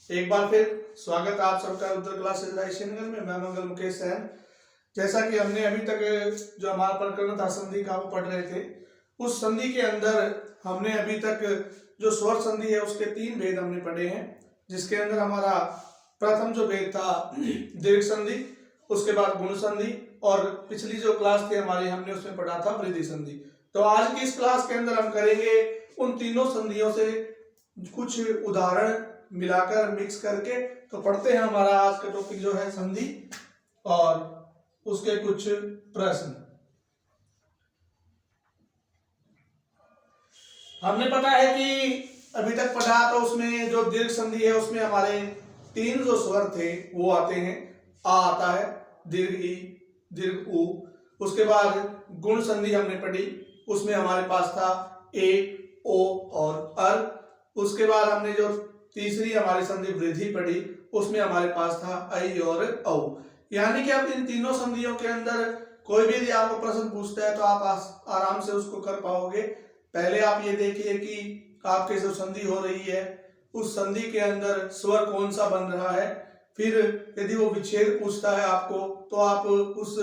एक बार फिर स्वागत आप सबका उत्तर क्लासेस रायशनगर में। मैं मंगल मुकेश सैन। जैसा कि हमने अभी तक जो हमारा प्रकरण था संधि का वो पढ़ रहे थे, उस संधि के अंदर हमने अभी तक जो स्वर संधि है उसके 3 भेद हमने पढ़े हैं, जिसके अंदर हमारा प्रथम जो भेद था दीर्घ संधि, उसके बाद गुण संधि, और पिछली जो क्लास थी हमारी हमने उसमें पढ़ा था वृद्धि संधि। तो आज की इस क्लास के अंदर हम करेंगे उन तीनों संधियों से कुछ उदाहरण मिलाकर मिक्स करके। तो पढ़ते हैं, हमारा आज का टॉपिक जो है संधि और उसके कुछ प्रश्न। हमने पता है कि अभी तक पढ़ा तो उसमें जो दीर्घ संधि है उसमें हमारे 3 जो स्वर थे वो आते हैं। आ आता है, दीर्घ ई, दीर्घ ऊ। उसके बाद गुण संधि हमने पढ़ी, उसमें हमारे पास था ए, ओ और अर। उसके बाद हमने जो तीसरी हमारी संधि वृद्धि पढ़ी, उसमें हमारे पास था ऐ और औ। यानी कि अब इन तीनों संधियों के अंदर कोई भी यदि आपको प्रश्न पूछता है तो आप आराम से उसको कर पाओगे। पहले आप ये देखिए कि आपके जो संधि हो रही है उस संधि के अंदर स्वर कौन सा बन रहा है। फिर यदि वो विच्छेद पूछता है आपको तो आप उस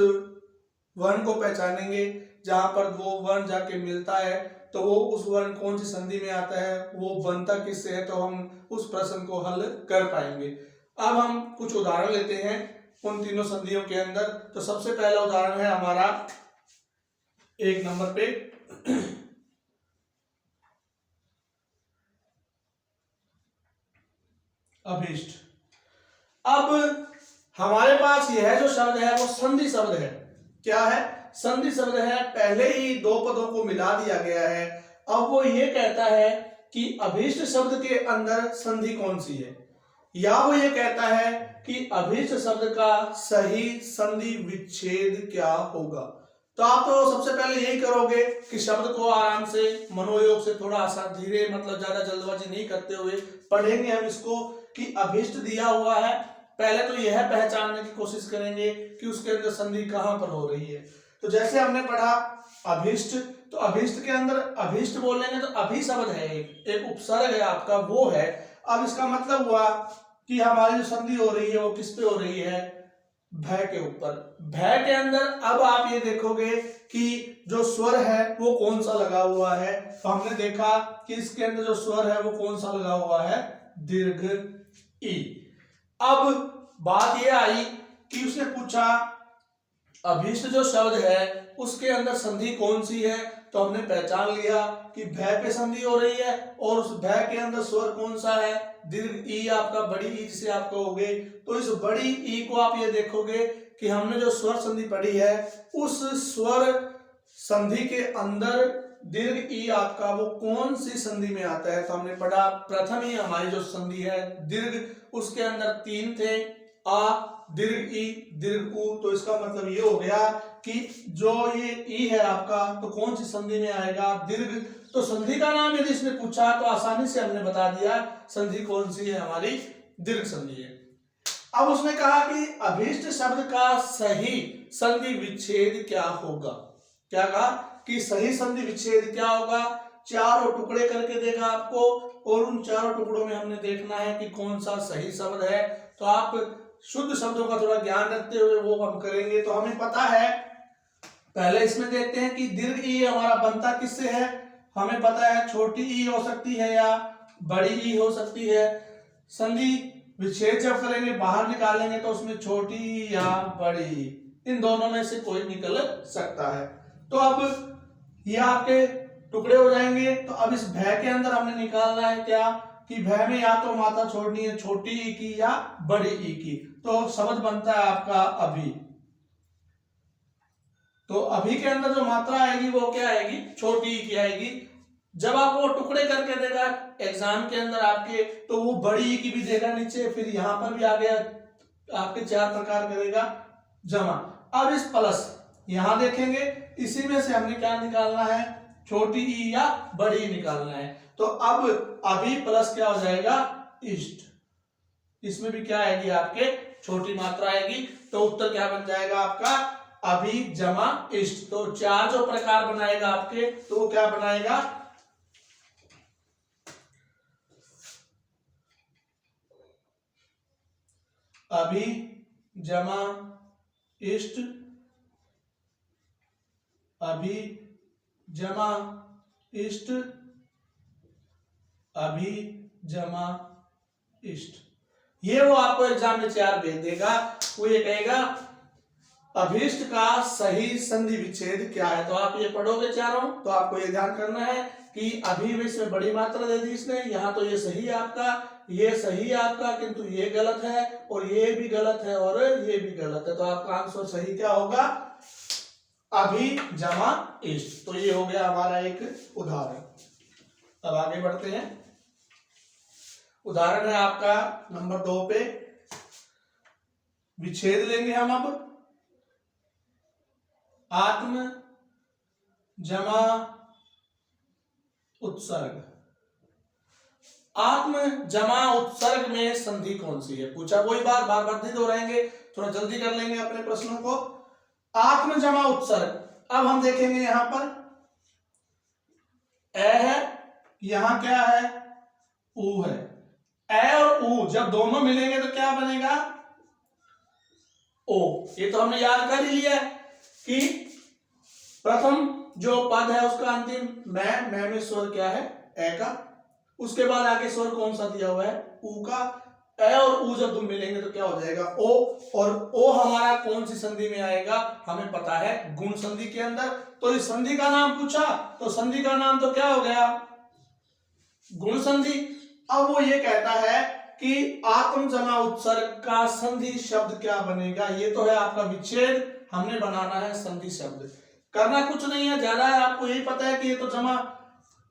वर्ण को पहचानेंगे, जहां पर वो वर्ण जाके मिलता है तो वो उस वर्ण कौन सी संधि में आता है, वो बनता किससे है, तो हम उस प्रश्न को हल कर पाएंगे। अब हम कुछ उदाहरण लेते हैं उन तीनों संधियों के अंदर। तो सबसे पहला उदाहरण है हमारा 1 नंबर पे अभीष्ट। अब हमारे पास यह जो शब्द है वो संधि शब्द है। क्या है? संधि शब्द है। पहले ही 2 पदों को मिला दिया गया है। अब वो ये कहता है कि अभीष्ट शब्द के अंदर संधि कौन सी है, या वो ये कहता है कि अभीष्ट शब्द का सही संधि विच्छेद क्या होगा। तो आप तो सबसे पहले यही करोगे कि शब्द को आराम से मनोयोग से थोड़ा सा धीरे, मतलब ज्यादा जल्दबाजी नहीं करते हुए पढ़ेंगे हम इसको कि अभीष्ट दिया हुआ है। पहले तो यह पहचानने की कोशिश करेंगे कि उसके अंदर संधि कहां पर हो रही है। तो जैसे हमने पढ़ा अभीष्ट, तो अभीष्ट के अंदर अभीष्ट बोलेंगे तो अभी शब्द है, एक उपसर्ग है आपका, वो है। अब इसका मतलब हुआ कि हमारी जो संधि हो रही है वो किस पे हो रही है? भय के ऊपर। भय के अंदर अब आप ये देखोगे कि जो स्वर है वो कौन सा लगा हुआ है। तो हमने देखा कि इसके अंदर जो स्वर है वो कौन सा लगा हुआ है? दीर्घ ई। अब बात ये आई कि उसने पूछा अभीष्ट जो शब्द है उसके अंदर संधि कौन सी है। तो हमने पहचान लिया कि भय पे संधि हो रही है, और उस भय के अंदर स्वर कौन सा है? दीर्घ ई, आपका बड़ी ई जिसे आप कहोगे। तो इस बड़ी ई को आप ये देखोगे कि हमने जो स्वर संधि पढ़ी है उस स्वर संधि के अंदर दीर्घ ई आपका वो कौन सी संधि में आता है। तो हमने पढ़ा प्रथम ही हमारी जो संधि है दीर्घ, उसके अंदर 3 थे, आ, दीर्घ ई, दीर्घ ऊ। तो इसका मतलब ये हो गया कि जो ये ई है आपका तो कौन सी संधि में आएगा? दीर्घ। तो संधि का नाम यदि इसने पूछा तो आसानी से हमने बता दिया संधि कौन सी है, हमारी दीर्घ संधि है। अब उसने कहा कि अभीष्ट शब्द का सही संधि विच्छेद क्या होगा। क्या कहा कि सही संधि विच्छेद क्या होगा? 4 टुकड़े करके देगा आपको, और उन 4 टुकड़ों में हमने देखना है कि कौन सा सही शब्द है। तो आप शुद्ध शब्दों का थोड़ा ज्ञान रखते हुए वो हम करेंगे। तो हमें पता है, पहले इसमें देखते हैं कि दीर्घ ई हमारा बनता किससे है। हमें पता है छोटी ई हो सकती है या बड़ी ई हो सकती है। संधि विच्छेद जब करेंगे, बाहर निकालेंगे, तो उसमें छोटी या बड़ी, इन दोनों में से कोई निकल सकता है। तो अब ये आपके टुकड़े हो जाएंगे। तो अब इस भय के अंदर हमने निकालना है क्या कि भय में या तो मात्रा छोड़नी है छोटी ई की या बड़ी ई की। तो शब्द बनता है आपका अभी। तो अभी के अंदर जो मात्रा आएगी वो क्या आएगी? छोटी ई की आएगी। जब आप वो टुकड़े करके देगा एग्जाम के अंदर आपके, तो वो बड़ी ई की भी देगा नीचे, फिर यहां पर भी आ गया आपके 4 प्रकार करेगा जमा। अब इस प्लस यहां देखेंगे, इसी में से हमने क्या निकालना है? छोटी ई या बड़ी ई निकालना है। तो अब अभी प्लस क्या हो जाएगा? इष्ट। इसमें भी क्या आएगी? आपके छोटी मात्रा आएगी। तो उत्तर क्या बन जाएगा आपका? अभी जमा इष्ट। तो 4 जो प्रकार बनाएगा आपके, तो वो क्या बनाएगा? अभी जमा इष्ट, अभी जमा इष्ट, अभी जमा इष्ट। ये वो आपको एग्जाम में 4 भेज देगा। वो ये कहेगा अभीष्ट का सही संधि विच्छेद क्या है। तो आप ये पढ़ोगे चारों, तो आपको ये ध्यान करना है कि अभी में इसमें बड़ी मात्रा दे दी इसने, यहाँ तो ये सही है आपका, ये सही है आपका, किंतु ये गलत है और ये भी गलत है और ये भी गलत है। तो आपका आंसर सही क्या होगा, अभी जमा इष्ट। तो ये हो गया हमारा एक उदाहरण। अब आगे बढ़ते हैं। उदाहरण है आपका नंबर 2 पे, विच्छेद लेंगे हम अब। आत्म जमा उत्सर्ग। आत्म जमा उत्सर्ग में संधि कौन सी है, पूछा। वही बार बार नहीं दोहराएंगे, थोड़ा जल्दी कर लेंगे अपने प्रश्नों को। आत्म जमा उत्सर्ग, अब हम देखेंगे यहां पर ए है, यहां क्या है, ऊ है। ए और ऊ जब दोनों मिलेंगे तो क्या बनेगा, ओ। ये तो हमने याद कर ही लिया कि प्रथम जो पद है उसका अंतिम मैं में स्वर क्या है, ए का। उसके बाद आगे स्वर कौन सा दिया हुआ है, ऊ का। ए और ऊ जब तुम मिलेंगे तो क्या हो जाएगा, ओ। और ओ हमारा कौन सी संधि में आएगा, हमें पता है, गुण संधि के अंदर। तो इस संधि का नाम पूछा, तो संधि का नाम तो क्या हो गया, गुण संधि। अब वो ये कहता है कि आत्म जमा उत्सर्ग का संधि शब्द क्या बनेगा। ये तो है आपका विच्छेद, हमने बनाना है संधि शब्द। करना कुछ नहीं है ज्यादा है, आपको यही पता है कि ये तो जमा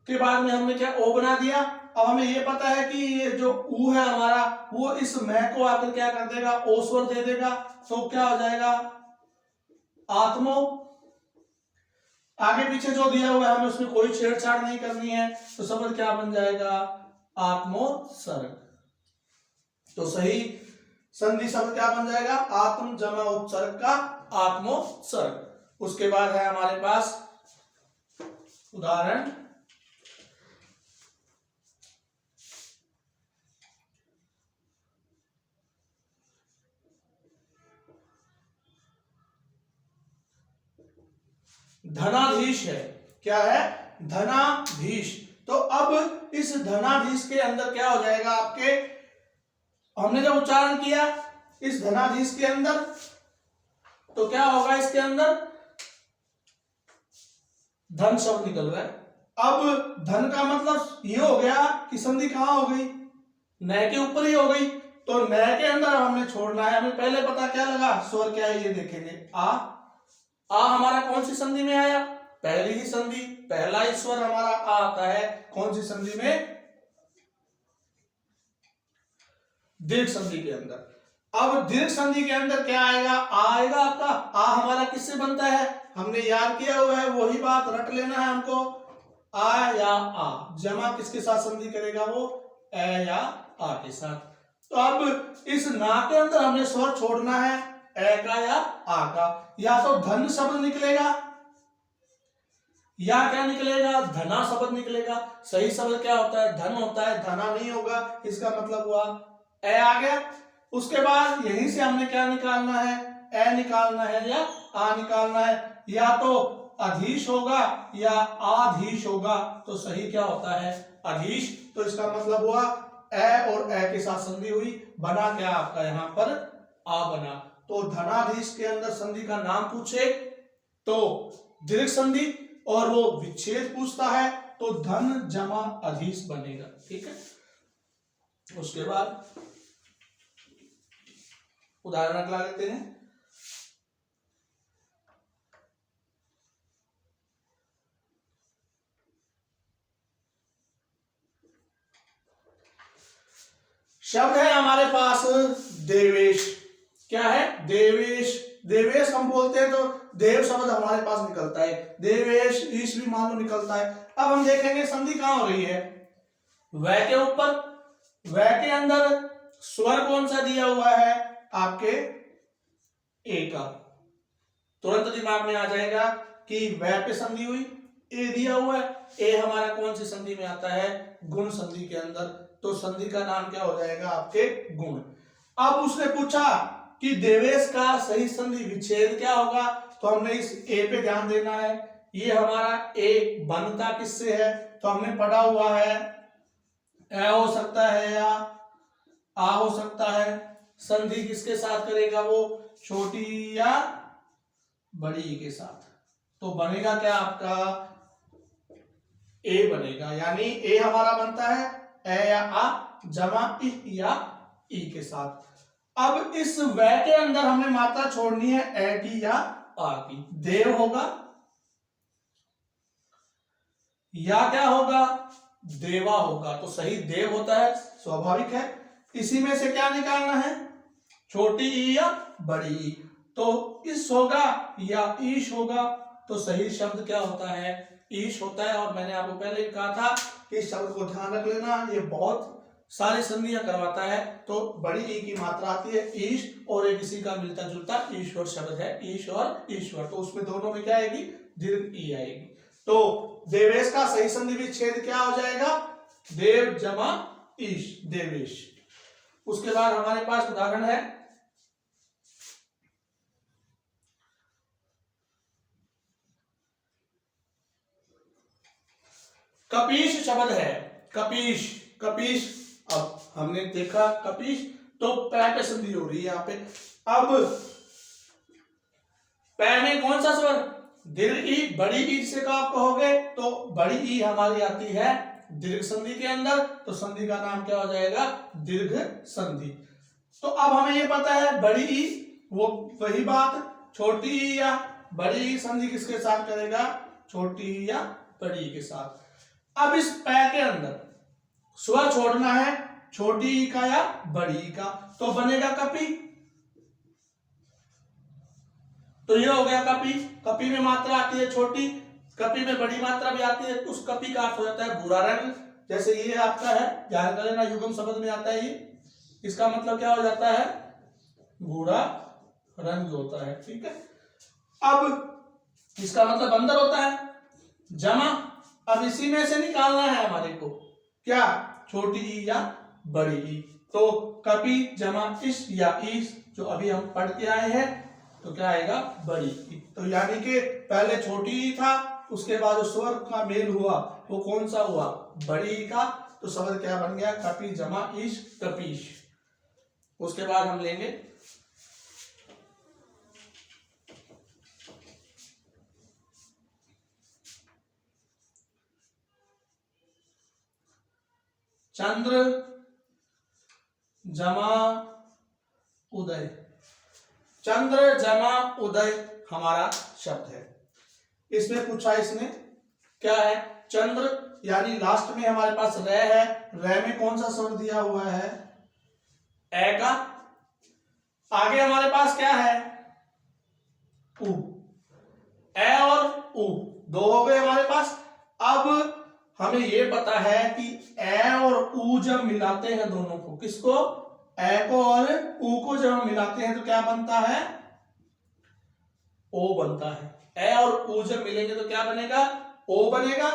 के बाद में हमने क्या ओ बना दिया। अब हमें ये पता है कि ये जो ऊ है हमारा, वो इस मैं को आकर क्या कर देगा, ओ स्वर दे देगा। तो क्या हो जाएगा, आत्मो। आगे पीछे जो दिया हुआ है हमें उसमें कोई छेड़छाड़ नहीं करनी है, तो शब्द क्या बन जाएगा, आत्मोत्सर्ग। तो सही संधि शब्द क्या बन जाएगा, आत्म जमा उत्सर्ग का आत्मोत्सर्ग। उसके बाद है हमारे पास उदाहरण धनाधीश है। क्या है, धनाधीश। तो अब इस धनाधीश के अंदर क्या हो जाएगा आपके, हमने जब उच्चारण किया इस धनाधीश के अंदर, तो क्या होगा, इसके अंदर धन शब्द निकल रहा है। अब धन का मतलब ये हो गया कि संधि कहां हो गई, नए के ऊपर ही हो गई। तो नए के अंदर हमने छोड़ना है। हमें पहले पता क्या लगा, स्वर क्या है ये देखेंगे, आ हमारा कौन सी संधि में आया, पहली ही संधि, पहला ही स्वर हमारा आ आता है। कौन सी संधि में, दीर्घ संधि के अंदर। अब दीर्घ संधि के अंदर क्या आएगा, आएगा आपका। आ हमारा किससे बनता है, हमने याद किया हुआ है, वही बात रट लेना है हमको। आ या आ, जमा किसके साथ संधि करेगा, वो ए या आ के साथ। तो अब इस ना के अंदर हमने स्वर छोड़ना है, ए का या आ का। या तो धन शब्द निकलेगा या क्या निकलेगा, धना शब्द निकलेगा। सही शब्द क्या होता है, धन होता है, धना नहीं होगा। इसका मतलब हुआ ए आ गया। उसके बाद यहीं से हमने क्या निकालना है, ए निकालना है या आ निकालना है। या तो अधीश होगा या आधीश होगा। तो सही क्या होता है, अधीश। तो इसका मतलब हुआ ए और ए के साथ संधि हुई, बना क्या आपका यहां पर आ बना। तो धनाधीश के अंदर संधि का नाम पूछे तो दीर्घ संधि, और वो विच्छेद पूछता है तो धन जमा अधीश बनेगा। ठीक है। उसके बाद उदाहरण अगला लेते हैं। शब्द है हमारे पास देवेश। क्या है, देवेश। देवेश हम बोलते हैं तो देव शब्द हमारे पास निकलता है, देवेश ईश भी मान लो निकलता है। अब हम देखेंगे संधि कहां हो रही है, वह के ऊपर। वह के अंदर स्वर कौन सा दिया हुआ है आपके, ए का। तुरंत दिमाग में आ जाएगा कि वह पे संधि हुई, ए दिया हुआ है। ए हमारा कौन सी संधि में आता है, गुण संधि के अंदर। तो संधि का नाम क्या हो जाएगा आपके, गुण। अब उसने पूछा कि देवेश का सही संधि विच्छेद क्या होगा, तो हमने इस ए पे ध्यान देना है। ये हमारा ए बनता किससे है, तो हमने पढ़ा हुआ है ए हो सकता है या आ हो सकता है। संधि किसके साथ करेगा, वो छोटी या बड़ी ई के साथ। तो बनेगा क्या आपका, ए बनेगा, यानी ए हमारा बनता है ए या आ जमा इ या ई के साथ। अब इस व के अंदर हमें मात्रा छोड़नी है ए की या आ की। देव होगा या क्या होगा, देवा होगा। तो सही देव होता है, स्वाभाविक है। इसी में से क्या निकालना है, छोटी ई या बड़ी ई। तो इस होगा या ईश होगा। तो सही शब्द क्या होता है, ईश होता है। और मैंने आपको पहले भी कहा था कि इस शब्द को ध्यान रख लेना, ये बहुत सारी संधियां करवाता है। तो बड़ी ई की मात्रा आती है ईश, और एक इसी का मिलता जुलता ईश्वर शब्द है, ईश और ईश्वर। तो उसमें दोनों में क्या आएगी, दीर्घ ई आएगी। तो देवेश का सही संधि विच्छेद क्या हो जाएगा, देव जमा ईश, देवेश। उसके बाद हमारे पास उदाहरण है कपीश शब्द है, कपीश, कपीश। अब हमने देखा कपीश, तो पै पे संधि हो रही है यहाँ पे। अब पै में कौन सा स्वर, दीर्घ ई, बड़ी ई से का आप कहोगे, तो बड़ी ई हमारी आती है दीर्घ संधि के अंदर। तो संधि का नाम क्या हो जाएगा, दीर्घ संधि। तो अब हमें ये पता है बड़ी ई, वो वही बात, छोटी ई या बड़ी ई संधि किसके साथ करेगा, छोटी ई या बड़ी ई के साथ। अब इस पै के अंदर स्वर छोड़ना है, छोटी ई का या बड़ी ई का। तो बनेगा कपी। तो ये हो गया कपी। कपी में मात्रा आती है छोटी, कपी में बड़ी मात्रा भी आती है। उस कपी का अर्थ हो जाता है भूरा रंग। जैसे ये आपका है, ध्यान कर लेना, युग्म शब्द में आता है ये, इसका मतलब क्या हो जाता है, भूरा रंग होता है। ठीक है। अब इसका मतलब अंदर होता है जमा। अब इसी में से निकालना है हमारे को क्या, छोटी ई या बड़ी ई। तो कपी जमा इस या ईस, जो अभी हम पढ़ के आए हैं, तो क्या आएगा, बड़ी ई। तो यानी कि पहले छोटी ई था, उसके बाद जो स्वर का मेल हुआ वो कौन सा हुआ, बड़ी ई का। तो शब्द क्या बन गया, कपी जमा ईश, कपीश। उसके बाद हम लेंगे चंद्र जमा उदय। चंद्र जमा उदय हमारा शब्द है। इसमें पूछा इसने क्या है, चंद्र, यानी लास्ट में हमारे पास रे है, रे में कौन सा स्वर दिया हुआ है, ए का। आगे हमारे पास क्या है, उ। ए और उ दो हो गए हमारे पास। अब हमें यह पता है कि ए और उ जब मिलाते हैं दोनों को, किसको, ए को और उ को जब हम मिलाते हैं तो क्या बनता है, ओ बनता है। ए और उ जब मिलेंगे तो क्या बनेगा, ओ बनेगा।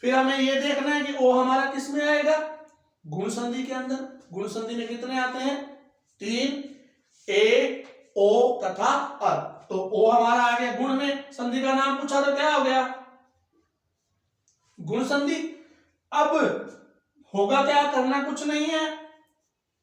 फिर हमें यह देखना है कि ओ हमारा किस में आएगा, गुण संधि के अंदर। गुण संधि में कितने आते हैं, 3, ए, ओ तथा अर। तो ओ हमारा आ गया गुण में। संधि का नाम पूछा तो क्या हो गया, गुण संधि। अब होगा क्या, करना कुछ नहीं है,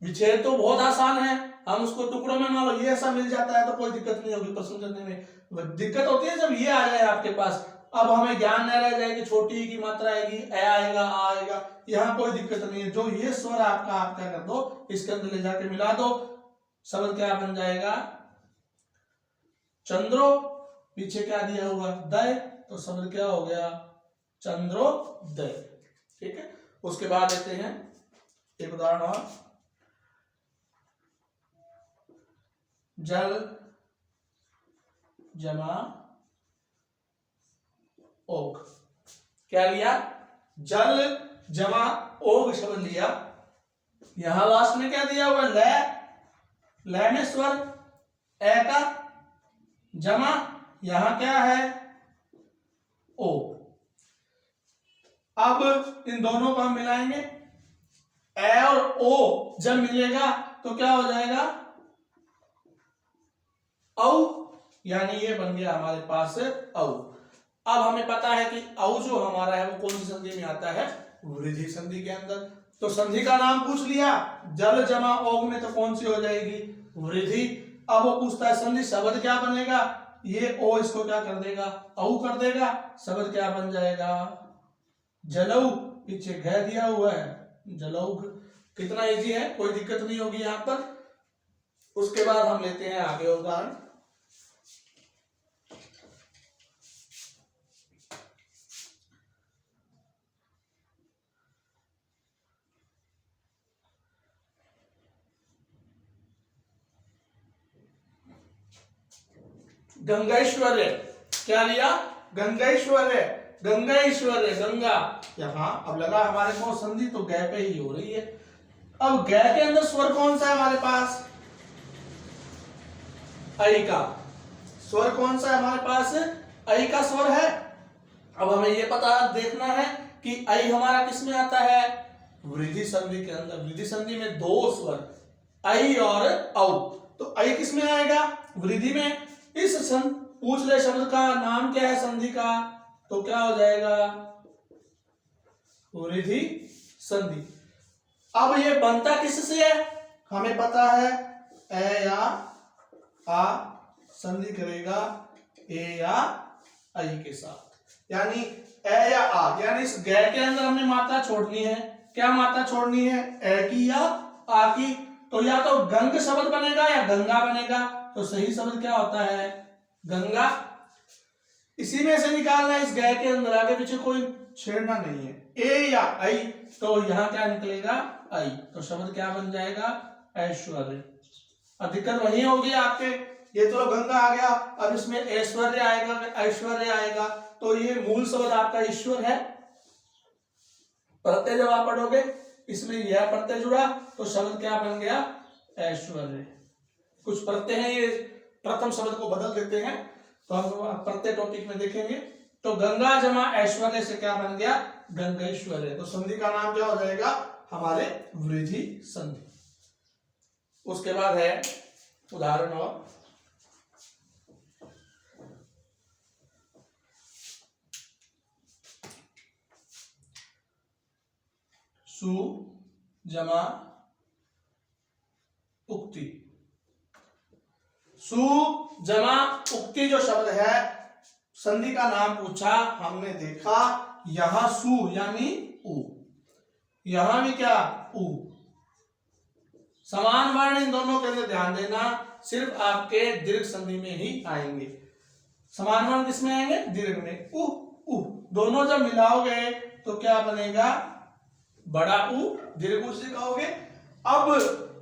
विच्छेद तो बहुत आसान है। हम उसको टुकड़ों में मान लो ये ऐसा मिल जाता है तो कोई दिक्कत नहीं होगी प्रश्न करने में। दिक्कत होती है जब ये आ जाए आपके पास। अब हमें ज्ञान नहीं रह जाएगी, छोटी की मात्रा आएगी, ए आएगा, आ आएगा, यहाँ कोई दिक्कत नहीं है। जो ये स्वर आपका, आप क्या कर दो, इसके अंदर ले जाके मिला दो, शब्द क्या बन जाएगा, चंद्रो, पीछे क्या दिया हुआ, दय, तो शब्द क्या हो गया, चंद्रोदय। ठीक है। उसके बाद लेते हैं एक उदाहरण और, जल जमा ओग। क्या लिया, जल जमा ओग शब्द लिया। यहां लास्ट में क्या दिया हुआ, ले, ले में स्वर ए का, जमा यहां क्या है, ओ। अब इन दोनों को हम मिलाएंगे, ए और ओ जब मिलेगा तो क्या हो जाएगा, औ, यानी ये बन गया हमारे पास औ। अब हमें पता है कि औ जो हमारा है वो कौन सी संधि में आता है, वृद्धि संधि के अंदर। तो संधि का नाम पूछ लिया, जल जमा ओग में तो कौन सी हो जाएगी, वृद्धि। अब वो पूछता है संधि शब्द क्या बनेगा, ये ओ इसको क्या कर देगा, औ कर देगा, शब्द क्या बन जाएगा, जलऊ। पीछे घ दिया हुआ है, जलऊ। कितना इजी है, कोई दिक्कत नहीं होगी यहां पर। उसके बाद हम लेते हैं आगे उदाहरण। गंगैश्वर्य, क्या लिया, गंगैश्वर्य, गंगैश्वर्य, गंगा। यहाँ अब लगा हमारे को संधि तो गै पे ही हो रही है। अब गै के अंदर स्वर कौन सा है हमारे पास, ऐ का स्वर कौन सा है हमारे पास, ऐ का स्वर है। अब हमें ये पता देखना है कि ऐ हमारा किस में आता है, वृद्धि संधि के अंदर। वृद्धि संधि में दो स्वर ऐ और औ, तो ऐ किस में आएगा, वृद्धि में। इस पूछ ले शब्द का नाम क्या है संधि का, तो क्या हो जाएगा, वृद्धि संधि। अब ये बनता किससे है, हमें पता है ए या आ संधि करेगा ए या आई के साथ, यानी ए या आ, यानी इस गै के अंदर हमने मात्रा छोड़नी है। क्या मात्रा छोड़नी है, ए की या आ की। तो या तो गंग शब्द बनेगा या गंगा बनेगा। तो सही शब्द क्या होता है, गंगा। इसी में से निकालना है, इस गै के अंदर आगे पीछे कोई छेड़ना नहीं है। ए या आई, तो यहां क्या निकलेगा, आई। तो शब्द क्या बन जाएगा, ऐश्वर्य। अब दिक्कत वही होगी आपके, ये तो गंगा आ गया, अब इसमें ऐश्वर्य आएगा, ऐश्वर्य आएगा। तो ये मूल शब्द आपका ईश्वर है। प्रत्यय जब आप पढ़ोगे, इसमें यह प्रत्यय जुड़ा तो शब्द क्या बन गया, ऐश्वर्य। कुछ प्रत्यय हैं ये प्रथम शब्द को बदल देते हैं, तो हम प्रत्यय टॉपिक में देखेंगे। तो गंगा जमा ऐश्वर्य से क्या बन गया, गंगैश्वर्य। तो संधि का नाम क्या हो जाएगा हमारे, वृद्धि संधि। उसके बाद है उदाहरण और सु जमा उक्ति। सु जमा उक्ति जो शब्द है, संधि का नाम पूछा, हमने देखा यहां सु यानी उ, यहां भी क्या उ। समान वर्ण इन दोनों के अंदर ध्यान देना, सिर्फ आपके दीर्घ संधि में ही आएंगे। समान वर्ण किसमें आएंगे, दीर्घ में। उ उ दोनों जब मिलाओगे तो क्या बनेगा, बड़ा उ, दीर्घ उ से कहोगे। अब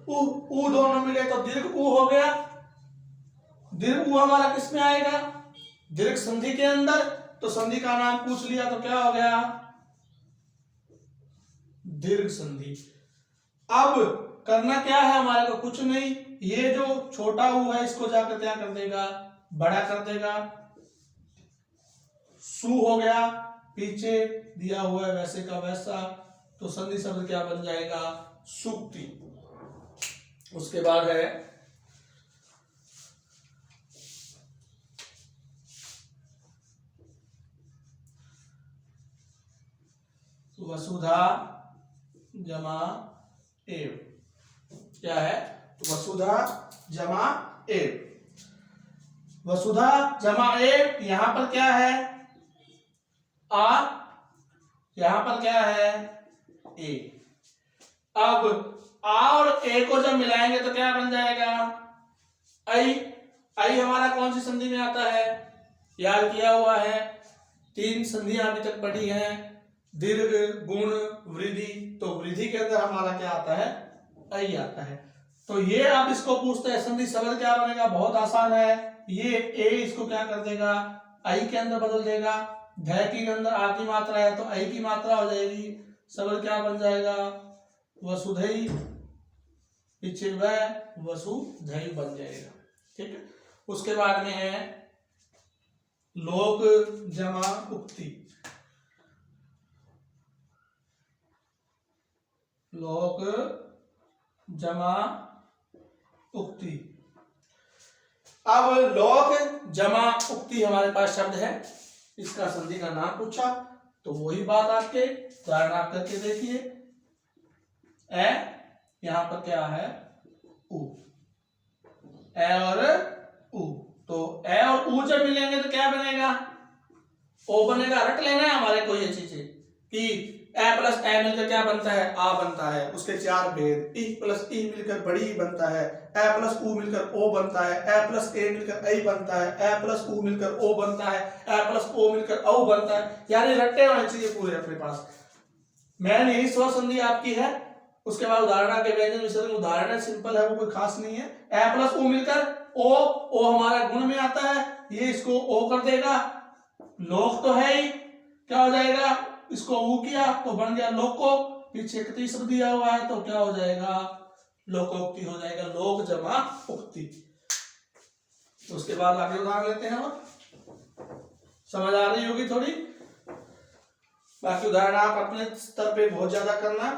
उ दोनों मिले तो दीर्घ उ हो गया। दीर्घ उ हमारा किस में आएगा, दीर्घ संधि के अंदर। तो संधि का नाम पूछ लिया तो क्या हो गया, दीर्घ संधि। अब करना क्या है हमारे को, कुछ नहीं, ये जो छोटा उ है इसको जाकर क्या कर देगा, बड़ा कर देगा। सु हो गया, पीछे दिया हुआ है वैसे का वैसा। तो संधि शब्द क्या बन जाएगा, सुक्ति। उसके बाद है वसुधा जमा एव। क्या है, वसुधा जमा एव। वसुधा जमा एव, यहां पर क्या है, आ, यहां पर क्या है, ए। अब आ और ए को जब मिलाएंगे तो क्या बन जाएगा, आई। आई हमारा कौन सी संधि में आता है, याद किया हुआ है, तीन संधियां अभी तक पढ़ी हैं, दीर्घ, गुण, वृद्धि। तो वृद्धि के अंदर हमारा क्या आता है, आई आता है। तो ये आप इसको पूछते हैं संधि शब्द क्या बनेगा, बहुत आसान है। ये ए इसको क्या कर देगा, आई के अंदर बदल देगा। ध के अंदर आ की मात्रा है तो आई की मात्रा हो जाएगी। शब्द क्या बन जाएगा, वसुधैव, पीछे वह वसुधैव बन जाएगा। ठीक है। उसके बाद में है लोक जमा उक्ति। लोक जमा उक्ति। अब लोक जमा उक्ति हमारे पास शब्द है, इसका संधि का नाम पूछा तो वही बात आपके उदाहरण आप करके देखिए। ए यहां पर क्या है उ, ए और उ, तो ए और उ जब मिलेंगे तो क्या बनेगा ओ बनेगा। रट लेना है हमारे को ये चीजें कि ए प्लस ए मिलकर क्या बनता है आ बनता है, उसके चार भेद। ई प्लस ई मिलकर बड़ी बनता है, ए प्लस उ मिलकर ओ बनता है, ए प्लस ए मिलकर ऐ बनता है, ए प्लस उ मिलकर ओ बनता है, ए प्लस ओ मिलकर औ बनता है। यानी रट्टे होने चाहिए पूरे अपने पास। मैंने यही स्वर संधि आपकी है। उसके बाद उदाहरण के व्यंजन विसर्जन उदाहरण है, सिंपल है, वो कोई खास नहीं है। ए प्लस उ मिलकर ओ हमारा गुण में आता है, ये इसको ओ कर देगा। लोक तो है ही, क्या हो जाएगा इसको ऊ किया तो बन गया लोको। पीछे कति शब्द दिया हुआ है तो क्या हो जाएगा लोकोक्ति हो जाएगा, लोक जमा उक्ति। तो उसके बाद आगे उदाहरण लेते हैं हम, समझ आ रही होगी थोड़ी। बाकी उदाहरण आप अपने स्तर पे बहुत ज्यादा करना।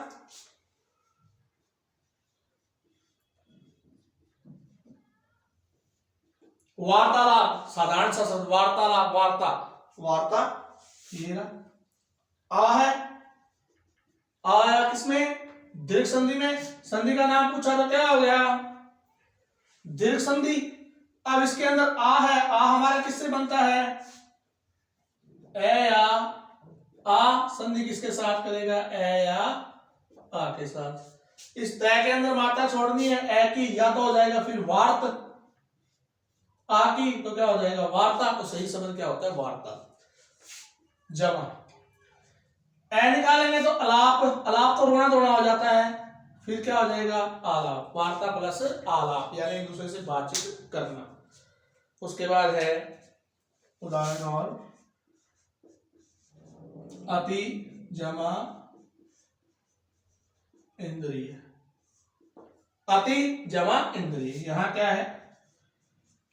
वार्तालाप, साधारण सा शब्द वार्तालाप, वार्ता, वार्ता ये ना आ है, आया किसमें दीर्घ संधि में। संधि का नाम पूछा तो क्या हो गया दीर्घ संधि। अब इसके अंदर आ है, आ हमारा किससे बनता है ए या आ। संधि किसके साथ करेगा ए या आ के साथ। इस तय के अंदर मात्रा छोड़नी है ए की, या तो हो जाएगा फिर वार्त, आ की तो क्या हो जाएगा वार्ता। तो सही शब्द क्या होता है वार्ता जमा। ए निकालेंगे तो अलाप, अलाप तो रोना धोना हो जाता है, फिर क्या हो जाएगा आलाप। वार्ता प्लस आलाप यानी एक दूसरे से बातचीत करना। उसके बाद है उदाहरण और अति जमा इंद्रिय। अति जमा इंद्रिय यहां क्या है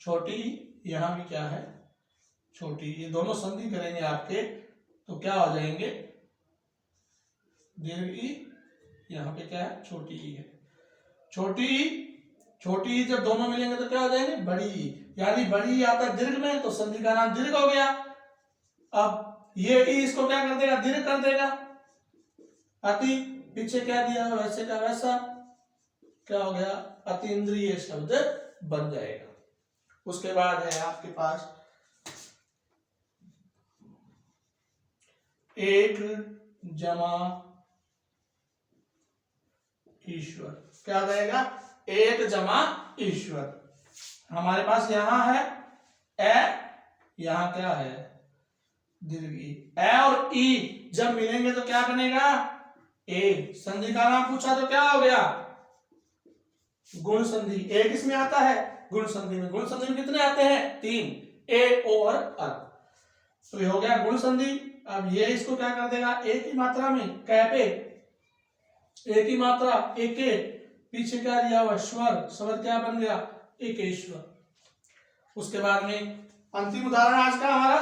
छोटी, यहां भी क्या है छोटी। ये दोनों संधि करेंगे आपके तो क्या हो जाएंगे दीर्घ ई, यहाँ पे क्या है छोटी ई है। छोटी ई जब दोनों मिलेंगे तो क्या हो जाएंगे बड़ी ई, यानी बड़ी ई आता है दीर्घ में तो संधि का नाम दीर्घ हो गया। अब ये ई इसको क्या कर देगा दीर्घ कर देगा। अति पीछे क्या दिया वैसे का वैसा क्या हो गया अतीन्द्रिय शब्द बन जाएगा। उसके बाद है आपके पास एक जमा ईश्वर। क्या हो जाएगा एक जमा ईश्वर। हमारे पास यहां है ए, यहां क्या है दीर्घ ई। ए और ई जब मिलेंगे तो क्या बनेगा ए। संधि का नाम पूछा तो क्या हो गया गुण संधि। ए किसमें आता है गुण संधि में। गुण संधि में कितने आते हैं तीन, ए ओ और अ। तो ये हो गया गुण संधि। अब ये इसको क्या कर देगा एक ही मात्रा में कै पे एक ही मात्रा एक पीछे क्या दिया हुआ स्वर, स्वर क्या बन गया एकेश्वर। उसके बाद में अंतिम उदाहरण आज का हमारा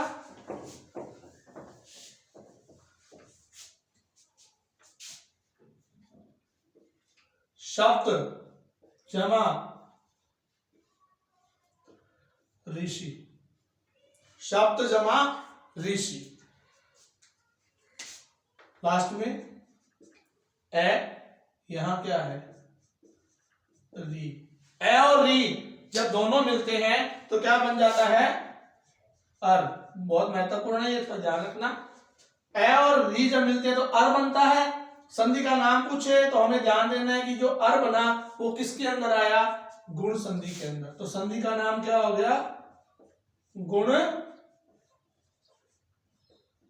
सप्त जमा ऋषि। सप्त जमा ऋषि। लास्ट में ए, यहां क्या है री। ए और री जब दोनों मिलते हैं तो क्या बन जाता है अर। बहुत महत्वपूर्ण है ये तो ध्यान रखना। ए और री जब मिलते हैं तो अर बनता है। संधि का नाम पूछे तो हमें ध्यान देना है कि जो अर बना वो किसके अंदर आया गुण संधि के अंदर। तो संधि का नाम क्या हो गया गुण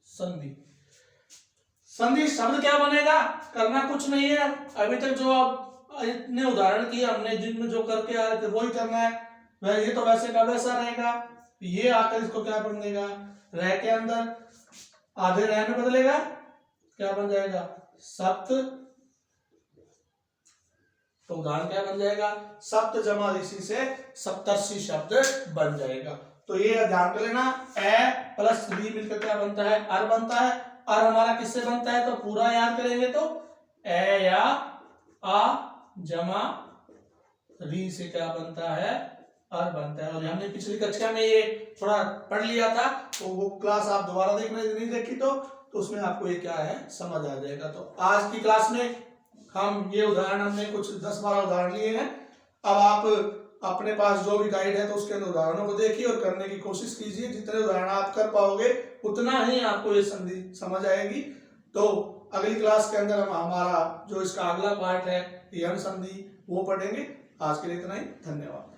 संधि। संधि शब्द क्या बनेगा करना कुछ नहीं है। अभी तक जो आप इतने उदाहरण किए हमने जिनमें जो करके आ रहे थे वही करना है। वह ये तो वैसे का वैसा रहेगा। ये आकर इसको क्या बन देगा रह के अंदर आधे रह में बदलेगा क्या बन जाएगा सप्त। तो उदाहरण क्या बन जाएगा सप्त जमा ऋषि से सप्तर्षि शब्द बन जाएगा। तो ये ध्यान कर लेना ए प्लस री मिलकर क्या बनता है अर बनता है। अर हमारा किससे बनता है तो पूरा याद करेंगे तो ए या आ जमा री से क्या बनता है, अर बनता है। और हमने पिछली कक्षा में ये थोड़ा पढ़ लिया था, तो वो क्लास आप दोबारा देखना, नहीं देखी तो उसमें आपको ये क्या है समझ आ जाएगा। तो आज की क्लास में हम ये उदाहरण, हमने कुछ 10-12 उदाहरण लिए हैं। अब आप अपने पास जो भी गाइड है तो उसके अंदर उदाहरणों को देखिए और करने की कोशिश कीजिए। जितने उदाहरण आप कर पाओगे उतना ही आपको ये संधि समझ आएगी। तो अगली क्लास के अंदर हम हमारा जो इसका अगला पार्ट है यन संधि वो पढ़ेंगे। आज के लिए इतना ही, धन्यवाद।